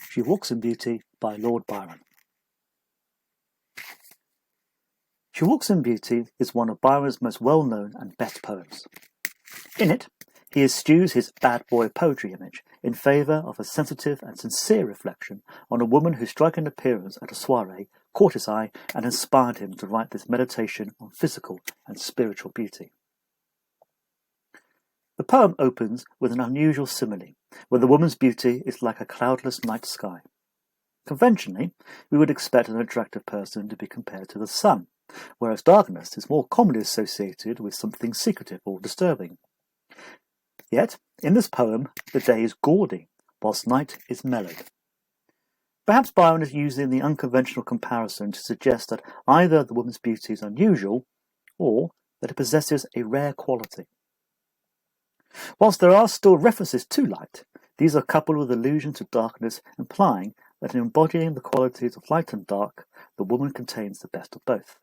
She Walks in Beauty by Lord Byron. She Walks in Beauty is one of Byron's most well-known and best poems. In it, he eschews his bad boy poetry image in favour of a sensitive and sincere reflection on a woman whose striking appearance at a soirée caught his eye and inspired him to write this meditation on physical and spiritual beauty. The poem opens with an unusual simile, where the woman's beauty is like a cloudless night sky. Conventionally, we would expect an attractive person to be compared to the sun, whereas darkness is more commonly associated with something secretive or disturbing. Yet, in this poem, the day is gaudy, whilst night is mellowed. Perhaps Byron is using the unconventional comparison to suggest that either the woman's beauty is unusual, or that it possesses a rare quality. Whilst there are still references to light, these are coupled with allusions to darkness, implying that in embodying the qualities of light and dark, the woman contains the best of both.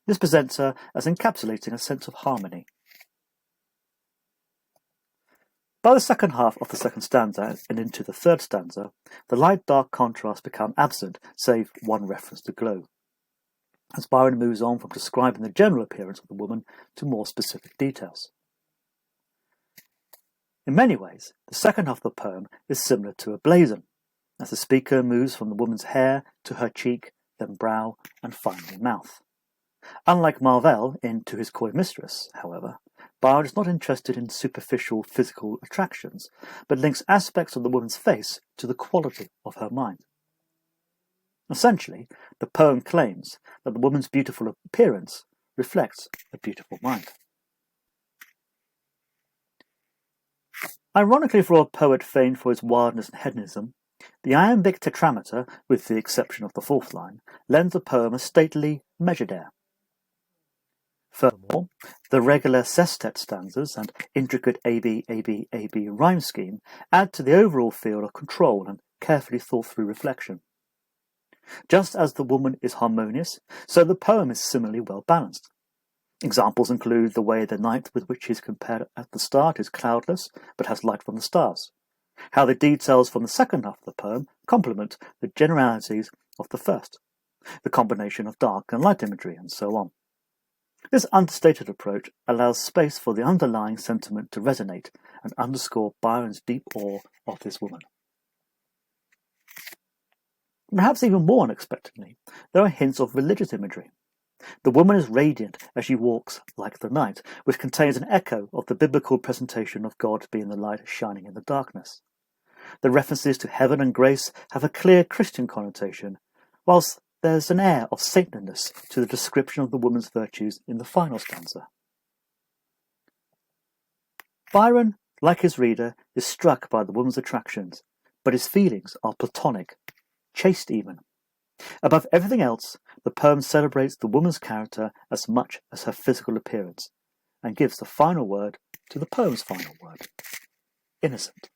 This presents her as encapsulating a sense of harmony. By the second half of the second stanza and into the third stanza, the light-dark contrasts become absent, save one reference to glow, as Byron moves on from describing the general appearance of the woman to more specific details. In many ways, the second half of the poem is similar to a blazon, as the speaker moves from the woman's hair to her cheek, then brow, and finally mouth. Unlike Marvell in To His Coy Mistress, however, Byron is not interested in superficial physical attractions, but links aspects of the woman's face to the quality of her mind. Essentially, the poem claims that the woman's beautiful appearance reflects a beautiful mind. Ironically for a poet famed for his wildness and hedonism, the iambic tetrameter, with the exception of the fourth line, lends the poem a stately, measured air. Furthermore, the regular sestet stanzas and intricate AB rhyme scheme add to the overall feel of control and carefully thought-through reflection. Just as the woman is harmonious, so the poem is similarly well-balanced. Examples include the way the night with which he is compared at the start is cloudless, but has light from the stars, how the details from the second half of the poem complement the generalities of the first, the combination of dark and light imagery, and so on. This understated approach allows space for the underlying sentiment to resonate and underscore Byron's deep awe of this woman. Perhaps even more unexpectedly, there are hints of religious imagery. The woman is radiant as she walks like the night, which contains an echo of the biblical presentation of God being the light shining in the darkness. The references to heaven and grace have a clear Christian connotation, whilst there's an air of saintliness to the description of the woman's virtues in the final stanza. Byron, like his reader, is struck by the woman's attractions, but his feelings are platonic, chaste even. Above everything else, the poem celebrates the woman's character as much as her physical appearance, and gives the final word to the poem's final word: innocent.